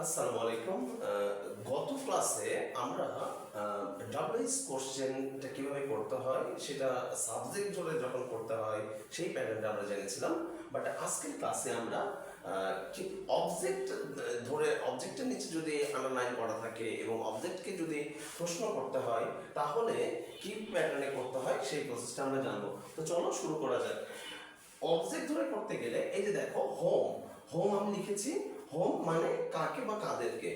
আসসালামু আলাইকুম। গত ক্লাসে আমরা ডাবলএস কোশ্চেনটা কিভাবে করতে হয় সেটা সাবজেক্ট ধরে যখন করতে হয় সেই প্যাটার্নটা আমরা জেনেছিলাম। বাট আজকের ক্লাসে আমরা ঠিক অবজেক্ট ধরে অবজেক্টের নিচে যদি আন্ডারলাইন করা থাকে এবং অবজেক্টকে যদি প্রশ্ন করতে হয় তাহলে কি প্যাটার্নে করতে হয় সেই প্রসেসটা আমরা জানবো। তো চলো শুরু করা যাক। অবজেক্ট ধরে করতে গেলে এই যে দেখো হোম, হোম আমি লিখেছি। হোম মানে কাকে বা কাদেরকে।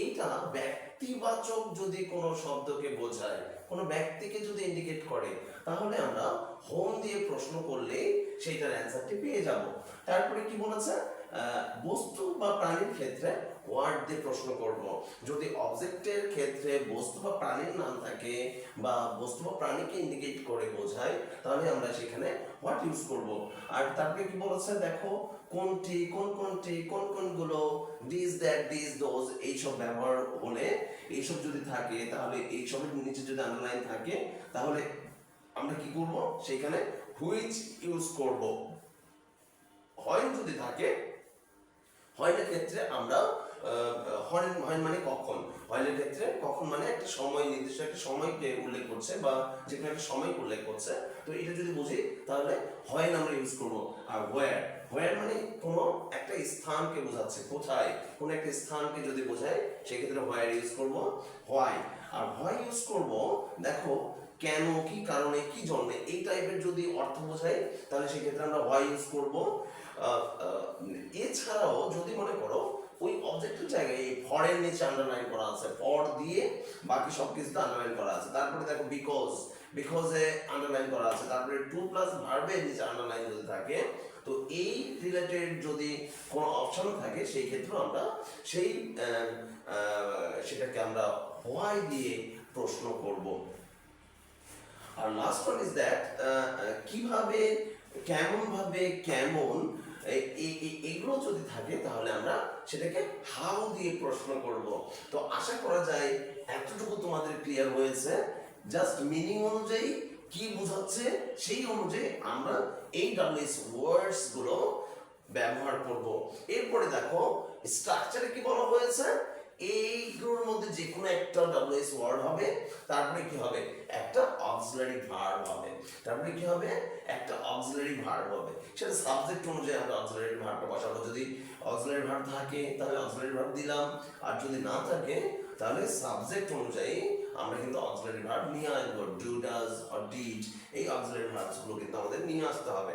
এইটা ব্যক্তিবাচক যদি কোনো শব্দকে বোঝায়, কোনো ব্যক্তিকে যদি ইন্ডিকেট করে, তাহলে আমরা হোম দিয়ে প্রশ্ন করলে সেইটার অ্যান্সারটি পেয়ে যাব। তারপরে কি বলেছে, বস্তু বা প্রাণীর ক্ষেত্রে ওয়ার্ড দিয়ে প্রশ্ন করব। যদি অবজেক্টের ক্ষেত্রে বস্তু বা প্রাণীর নাম থাকে বা বস্তু বা প্রাণীকে ইন্ডিকেট করে বোঝায়, তাহলে আমরা সেখানে হোয়াট ইউজ করব। আর তারপরে কি বলেছে দেখো, কোনটি, কোন কোনগুলো, দিস দ্যাট দিস দোজ, এইসব ব্যবহার হলে, এইসব যদি থাকে তাহলে এইসবের নিচে যদি আন্ডারলাইন থাকে তাহলে আমরা কি করব, সেখানে হুইচ ইউজ করব। হয় যদি থাকে, হয়নের ক্ষেত্রে আমরা হয় মানে কখন, হয়নের ক্ষেত্রে কখন মানে একটা সময়, নির্দিষ্ট একটা সময়কে উল্লেখ করছে বা যে কোনো একটা সময় উল্লেখ করছে। তো এটা যদি বুঝি তাহলে হয় আমরা ইউজ করবো। আর ওয়্যার, ওয়্যার মানে কোনো একটা স্থানকে বোঝাচ্ছে, কোথায়, কোনো একটা স্থানকে যদি বোঝায় সেক্ষেত্রে ওয়্যার ইউজ করবো। হোয়াই, আর হোয়াই ইউজ করব দেখো কেন, কি কারণে, কি জন্যে, এই টাইপের যদি অর্থ বোঝায় তাহলে সেক্ষেত্রে আমরা হোয়াই ইউজ করবো। এছাড়াও যদি মনে করো ওই অবজেক্টের জায়গায় এই ফরের নিচে আন্ডারলাইন করা আছে, ফর দিয়ে বাকি সব কিছুতে আন্ডারলাইন করা আছে, তারপরে দেখো বিকজ, বিকজে আন্ডারলাইন করা আছে, তারপরে টু প্লাস ভার্বের নিচে আন্ডারলাইন যদি থাকে, তো এই রিলেটেড যদি কোনো অপশন থাকে সেই ক্ষেত্রে আমরা সেই সেটাকে আমরা হোয়াই দিয়ে প্রশ্ন করব। আর লাস্ট ওয়ান ইজ দ্যাট, কিভাবে, কেমন ভাবে, কেমন, এগুলো যদি থাকে তাহলে আমরা সেটাকে হাউ দিয়ে প্রশ্ন করব। তো আশা করা যায় এতটুকু তোমাদের ক্লিয়ার হয়েছে। জাস্ট মিনিং অনুযায়ী কি বোঝাচ্ছে সেই অনুযায়ী আমরা এই ডাব্লিউএস ওয়ার্ডস গুলো ব্যবহার করব। এরপরে দেখো স্ট্রাকচারে কি বলা হয়েছে, এইগুলোর মধ্যে যে কোনো একটা ডাব্লিউএস ওয়ার্ড হবে, তারপরে কি হবে, একটা অক্সিলারি ভার্ব হবে, তারপরে কি হবে, একটা অক্সিলারি ভার্ব হবে। সেটা সাবজেক্ট অনুযায়ী আমরা অক্সিলারি ভার্বটা বসাবো। যদি অক্সিলারি ভার্ব থাকে তাহলে অক্সিলারি ভার্ব দিলাম, আর যদি না থাকে তাহলে সাবজেক্ট অনুযায়ী আমরা কিন্তু অক্সিলারি ভার্ব নিয়ে আসবো। ডু, ডাজ অর ডিড, এই অক্সিলারি ভার্বস গুলো কিন্তু আমাদের নিয়ে আসতে হবে।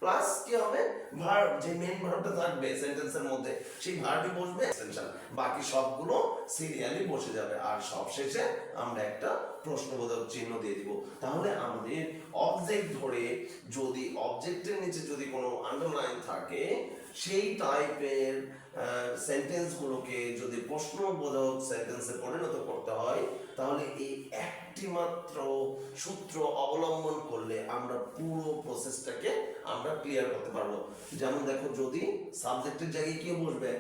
প্লাস কি হবে, ভার্ব, যে মেইন ভার্বটা থাকবে সেন্টেন্সের মধ্যে সেই ভার্বই বসবে এক্সটেনশন, বাকি সবগুলো সিরিয়ালি বসে যাবে। আর সব শেষে আমরা একটা প্রশ্নবোধক চিহ্ন দিয়ে দিব। তাহলে আমাদের অবজেক্ট ধরে যদি অবজেক্টের নিচে যদি কোনো আন্ডারলাইন থাকে সেই টাইপের সেন্টেন্সগুলোকে যদি প্রশ্নবোধক সেন্টেন্সে পরিণত করতে হয় তাহলে এই একটি মাত্র সূত্র অবলম্বন করলে আমরা পুরো প্রসেসটাকে আমরা ক্লিয়ার করতে পারবো। যেমন দেখো, যদি সাবজেক্টের জায়গায় কি বসবে,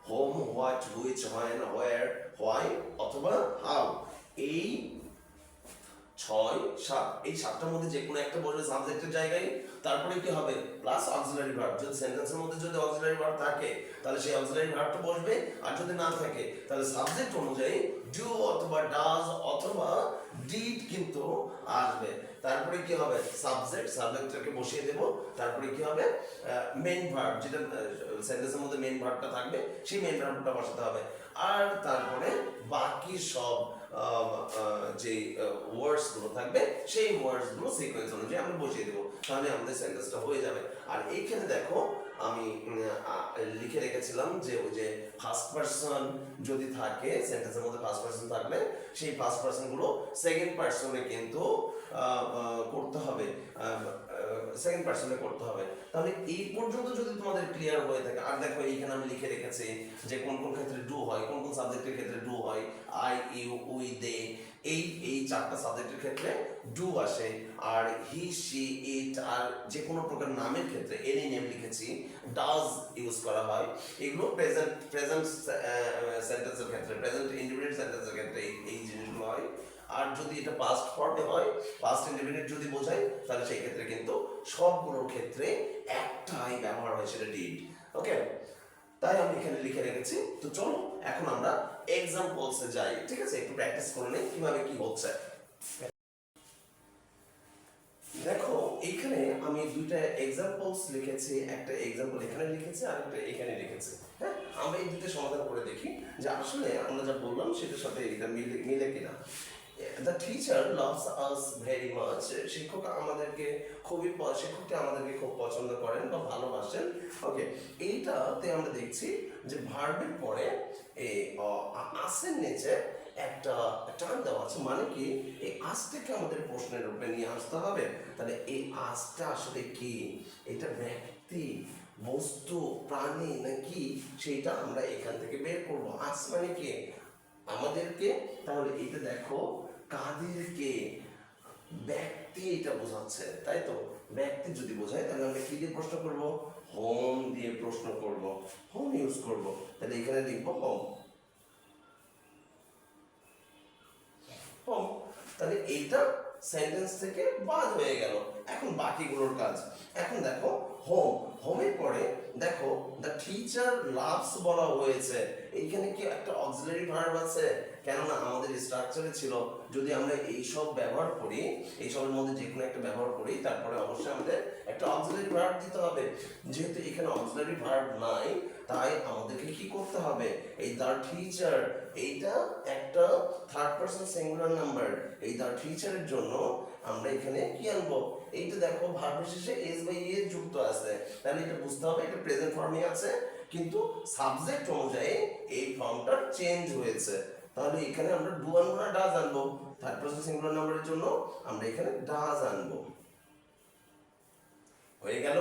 home, what, which, when, where, why অথবা হাউ, এই 6, 7, এই 7টার মধ্যে যে কোনো একটা বসবে সাবজেক্টের জায়গায়। তারপরে কি হবে, প্লাস অক্সিলারি ভার্ব। যদি সেন্টেন্সের মধ্যে যদি অক্সিলারি ভার্ব থাকে তাহলে সেই অক্সিলারি ভার্বটা বসবে, আর যদি না থাকে তাহলে সাবজেক্ট অনুযায়ী ডু অথবা ডাজ অথবা ডিড কিন্তু আসবে। তারপরে কি হবে, সাবজেক্টটাকে বসিয়ে দেব, তারপরে কি হবে, মেইন ভার্ব, যেটা সেন্টেন্সের মধ্যে মেইন ভার্বটা থাকবে সেই মেইন ভার্বটা বসাতে হবে। আর তারপরে বাকি সব যে ওয়ার্ডস গুলো থাকবে সেই ওয়ার্ডস গুলো সিকোয়েন্স অনুযায়ী আমরা বসিয়ে দেবো, তাহলে আমাদের সেন্টেন্সটা হয়ে যাবে। আর এইখানে দেখো আমি লিখে রেখেছিলাম যে ওই যে ফার্স্ট পারসন যদি থাকে সেন্টেন্সের মধ্যে, ফার্স্ট পারসন থাকলে সেই ফার্স্ট পারসন গুলো সেকেন্ড পারসনে কিন্তু করতে হবে, সেকেন্ড পারসনে করতে হবে। তাহলে এই পর্যন্ত যদি তোমাদের ক্লিয়ার হয়ে থাকে, আর দেখো এইখানে আমি লিখে রেখেছি যে কোন কোন ক্ষেত্রে ডু হয়, কোন কোন সাবজেক্টের ক্ষেত্রে ডু হয়, আই, ইউ, উই, দে, এই 4টা সাবজেক্টের ক্ষেত্রে ডু আসে। আর হি, শি, ইট, আর যে কোনো প্রকার নামের ক্ষেত্রে এনি নেম লিখেছি, ডাজ ইউজ করা হয়। এগুলো প্রেজেন্ট সেন্টেন্সের ক্ষেত্রে, প্রেজেন্ট ইন্ডিফিনিট সেন্টেন্সের ক্ষেত্রে এই জিনিসগুলো হয়। আর যদি এটা পাস্ট ফর্মে হয়, পাস্ট ইন্ডিফিনিট যদি বোঝায় তাহলে সেই ক্ষেত্রে কিন্তু সবগুলোর ক্ষেত্রে একটাই ব্যবহার হয়, সেটা ডিড। ওকে, তাই আমি এখানে লিখে রেখেছি। তো চলো এখন আমরা এক্সাম্পলসে যাই, ঠিক আছে? একটু প্র্যাকটিস করে নিই কিভাবে কি হচ্ছে। দেখো এইখানে আমি দুইটা এক্সাম্পলস লিখেছি, একটা এক্সাম্পল এখানে লিখেছি আর একটা এখানে লিখেছি। হ্যাঁ, আমরা এই দুটো সমাধান করে দেখি যে আসলে আমরা যা বললাম সেটার সাথে এটা মিলে মিলে কিনা। The teacher loves us very much. শিক্ষকটি আমাদেরকে খুব পছন্দ করেন বা ভালোবাসেন। ওকে, এইটাতে আমরা দেখছি যে ভার্বের পরে আসের নিচে একটা টান দেওয়া আছে, মানে কি এই আজটাকে আমাদের প্রশ্নের রূপে নিয়ে আসতে হবে। তাহলে এই আজটা আসলে কি? এটা ব্যক্তি, বস্তু, প্রাণী নাকি সেইটা আমরা এখান থেকে বের করব। আজ মানে কি? আমাদেরকে। তাহলে এটা দেখো কাদেরকে, ব্যক্তি এটা বোঝাচ্ছে, তাই তো? ব্যক্তি যদি বোঝায় তাহলে আমরা কি দিয়ে প্রশ্ন করব? হোম দিয়ে প্রশ্ন করব, হোম ইউজ করব। তাহলে এখানে লিখবো হোম, হোম। তাহলে এইটা সেন্টেন্স থেকে বাদ হয়ে গেল। এখন বাকিগুলোর কাজ। এখন দেখো হোম, হোমের পরে দেখো দ্য টিচার লাভস বলা হয়েছে। এইখানে কি একটা অক্সিলারি ভার্ব আছে? কেননা আমাদের স্ট্রাকচারে ছিল যদি আমরা এইসব ব্যবহার করি, এইসবের মধ্যে যে কোনো একটা ব্যবহার করি, তারপরে অবশ্যই আমাদের একটা অক্সিলারি ভার্ব দিতে হবে। যেহেতু এখানে অক্সিলারি ভার্ব নাই, তাই আমাদেরকে কি করতে হবে? এই দ্য টিচার, এইটা একটা থার্ড পারসন সিঙ্গুলার নাম্বার। এই দ্য টিচারের জন্য আমরা এখানে কি আনবো? এইটা দেখো ভার্বের শেষে এস বাই এ যুক্ত আছে, তাহলে এটা বুঝতে হবে এটা প্রেজেন্ট ফর্মে আছে, কিন্তু সাবজেক্ট অনুযায়ী এই ফর্মটা চেঞ্জ হয়েছে। তাহলে এখানে আমরা ডু আনবো না ডাজ আনবো? থার্ড পারসন সিঙ্গুলার নাম্বারের জন্য আমরা এখানে ডাজ আনবো। হয়ে গেল,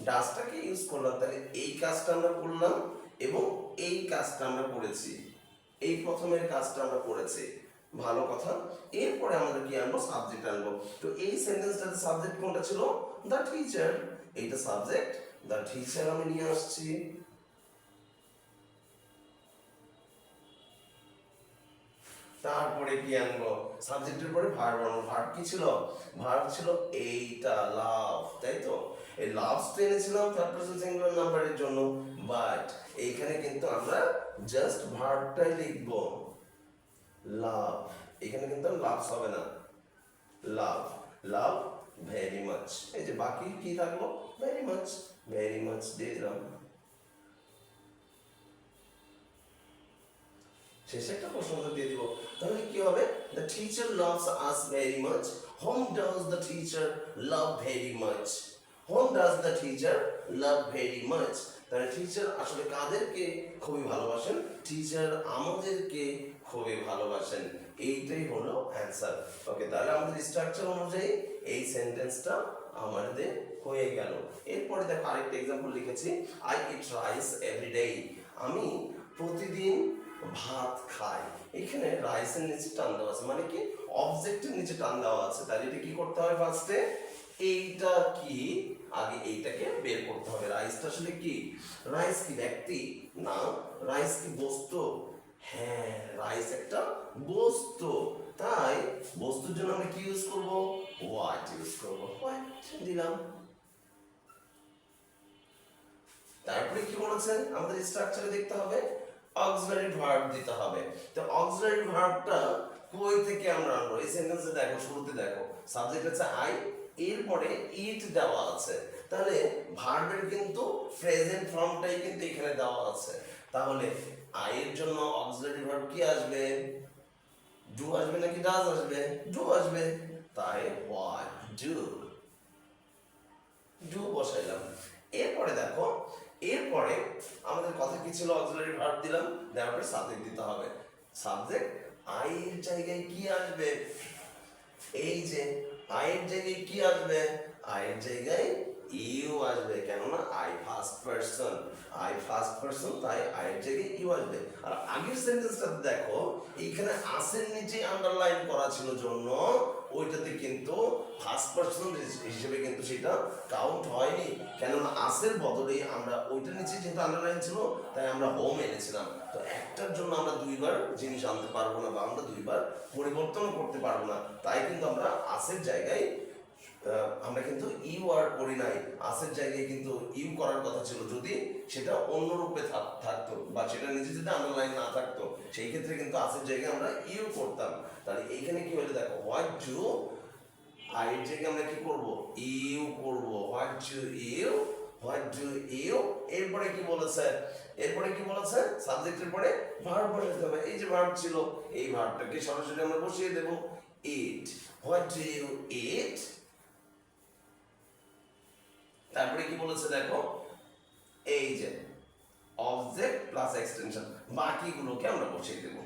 ডাজটাকে ইউজ করলাম। তাহলে এই কাজটা আমরা করলাম এবং এই কাজটা আমরা করেছি, এই প্রথমের কাজটা আমরা করেছি। ভালো কথা। এরপরে আমাদের কি আনবো? সাবজেক্ট আনবো। তো এই সেন্টেন্সটাতে সাবজেক্ট কোনটা ছিল? The teacher. এইটা সাবজেক্ট, দ্য টিচার আমি নিয়ে আসছি। তারপরে কি আনবো? সাবজেক্টের পরে ভার্ব আনবো। ভার্ব কি ছিল? ভার্ব ছিল এইটা লাভ, তাই তো? এই লাভস তো এনেছিলাম থার্ড পারসন সিঙ্গুলার নাম্বারের জন্য, বাট এইখানে কিন্তু আমরা জাস্ট ভার্বটাই লিখবো, লাভ। এখানে কিন্তু লাভস হবে না, লাভ, লাভ ভেরি মাচ। এই যে বাকি কি থাকলো? ভেরি মাচ, ভেরি মাচ দিয়ে দিলাম। শেষে একটা প্রশ্ন দিয়ে দিব। তাহলে কি হবে? The teacher loves us very much. Home does the teacher love very much? Home does the teacher love very much? তাহলে টিচার আসলে কাদেরকে খুবই ভালোবাসেন? টিচার আমাদেরকে খুবই ভালোবাসেন। এইটাই হলো অ্যান্সার। ওকে, তাহলে আমাদের স্ট্রাকচার অনুযায়ী এই সেন্টেন্সটা আমাদের হয়ে গেল। এরপরে দেখো আরেকটা এক্সাম্পল লিখেছি, I eat rice every day. আমি প্রতিদিন ভাত খাই। এখানে রাইসের নিচে টান দেওয়া আছে, মানে কি অবজেক্টের নিচে টান দেওয়া আছে। তাহলে এটা কি করতে হবে? ফার্স্টে এইটা কি, আগে এইটাকে বের করতে হবে। রাইসটা আসলে কি? রাইস কি ব্যক্তি? না। রাইস কি বস্তু? হ্যাঁ, রাইস একটা বস্তু। তাই বস্তুর জন্য আমরা কি ইউজ করব? হোয়াট ইউজ করব। হোয়াট দিলাম। তারপরে কি বলেছে? আমাদের স্ট্রাকচারে দেখতে হবে অক্সিলারি ভার্ব দিতে হবে। তো অক্সিলারি ভার্বটা কই থেকে আমরা আনবো? এই সেন্টেন্সে দেখো, শুরুতে দেখো সাবজেক্ট আছে আই, এরপরে ইট দেওয়া আছে। তাহলে ভার্বের কিন্তু প্রেজেন্ট ফর্মটাই কিন্তু এখানে দেওয়া আছে। তাহলে আই এর জন্য অক্সিলারি ভার্ব কি আসবে? ডু আসবে নাকি ডাজ আসবে? ডু আসবে। তাই হোয়াট ডু, ডু বসাইলাম। এরপরে দেখো, এরপরে আমাদের কথা কি ছিল? অক্সিলারি ভার্ব দিলাম, দেওয়ার পরে সাবজেক্ট দিতে হবে। সাবজেক্ট আই এর জায়গায় কি আসবে? এই যে আই এর জায়গায় কি আসবে? আই এর জায়গায় ইউ আসবে, কেননা I first person. I first person, তাই আই এর জায়গায় ইউ আসবে। আর আগের সেন্টেন্সটাতে দেখো এইখানে আসের নিচে আন্ডারলাইন করা ছিল জন্য ওইটাতে কিন্তু ফার্স্ট পারসন হিসেবে কিন্তু সেটা কাউন্ট হয়নি, কেননা আসের বদলে আমরা ওইটার নিচে যেহেতু আন্ডারলাইন ছিল তাই আমরা হোম এনেছিলাম। তো একটার জন্য আমরা দুইবার জিনিস আনতে পারবো না, বা আমরা দুইবার পরিবর্তন করতে পারবো না। তাই কিন্তু আমরা আসের জায়গায় আমরা কিন্তু ইউ আর করি নাই, আসের জায়গায় কিন্তু ইউ করার কথা ছিল যদি সেটা অন্য রূপে থাকতো বা সেটা নিচে যদি আন্ডারলাইন না থাকতো, সেই ক্ষেত্রে কিন্তু আসের জায়গায় আমরা ইউ করতাম। তাহলে এইখানে কি হলো দেখো, হোয়াট ডু আইয়ের জায়গায় আমরা কি করব, ইউ করব। What do you, what do you, এরপরে কি বলেছে, এরপরে কি বলেছে, সাবজেক্টের পরে ভার্ব বসাতে হবে। এই যে ভার্ব ছিল, এই ভার্বটাকে সরাসরি আমরা বসিয়ে দেব, ইট। হোয়াট ডু ইউ ইট, তারপরে কি বলেছে দেখো, এই যে অবজেক্ট প্লাস এক্সটেনশন, বাকিগুলোকে আমরা বসিয়ে দেব।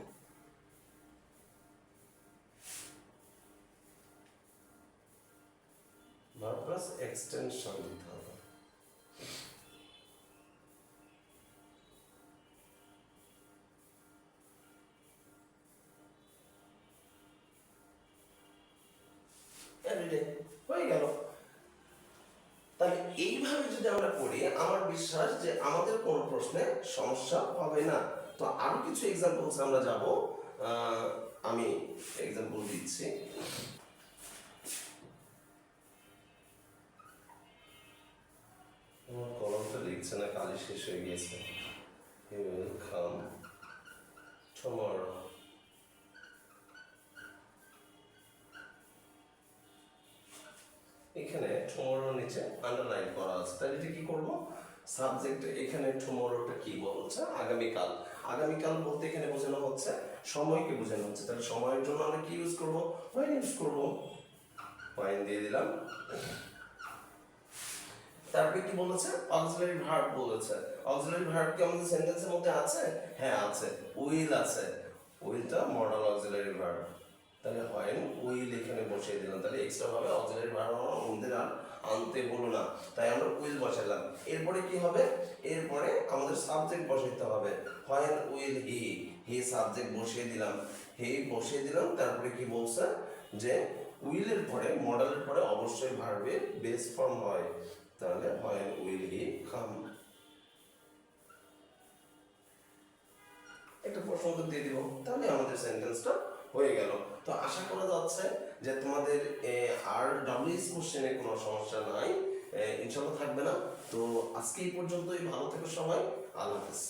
ভার্ব প্লাস এক্সটেনশন দিতে হবে। এভরিডে হয়ে গেল। তাহলে এইভাবে যদি আমরা করি, আমার বিশ্বাস যে আমাদের কোনো প্রশ্নে সমস্যা হবে না। তো আরো কিছু এক্সাম্পলস আমরা যাব, আমি এক্সাম্পল দিচ্ছি। আমার কলমটা লিখছে না, কালি শেষ হয়ে গিয়েছে। He will come tomorrow. এখানে টুমরো নিচে আন্ডারলাইন করা আছে, তাহলে এটা কি করব, সাবজেক্ট এখানে টুমরোটা কি বলছে, আগামীকাল। আগামীকাল বলতে এখানে বোঝানো হচ্ছে সময়কে বোঝানো হচ্ছে, তাহলে সময়ের জন্য আমরা কি ইউজ করব, হোয়েন ইউজ করব। হোয়েন দিয়ে দিলাম। তারপরে কি বলেছে, অক্সিলারি ভার্ব বলেছে। অক্সিলারি ভার্ব কি আমাদের সেন্টেন্সের মধ্যে আছে? হ্যাঁ আছে, উইল আছে। উইলটা মডাল অক্সিলারি ভার্ব, তাহলে হোয়েন উইল এখানে বসিয়ে দিলাম। তাহলে এক্সট্রা ভাবে অক্সিলারি ভার্ব আমাদের আর আনতে বলো না, তাই আমরা উইল বসালাম। এরপরে কি হবে, এরপরে আমাদের সাবজেক্ট বসাইতে হবে। When will he, he subject বসিয়ে দিলাম, হি বসিয়ে দিলাম। তারপরে কি বলছে যে উইলের পরে, মডেলের পরে অবশ্যই ভার্বের বেস ফর্ম হয়, তাহলে হোয়েন উইল হি কাম। একটা প্রশ্ন উত্তর দিয়ে দিব, তাহলে আমাদের সেন্টেন্সটা হয়ে গেল। তো আশা করা যাচ্ছে যে তোমাদের আর ডাব্লিউএস কোশ্চেনে কোনো সমস্যা নাই, ইনশাআল্লাহ থাকবে না। তো আজকে এই পর্যন্তই, ভালো থেকো সবাই, আল্লাহ হাফেজ।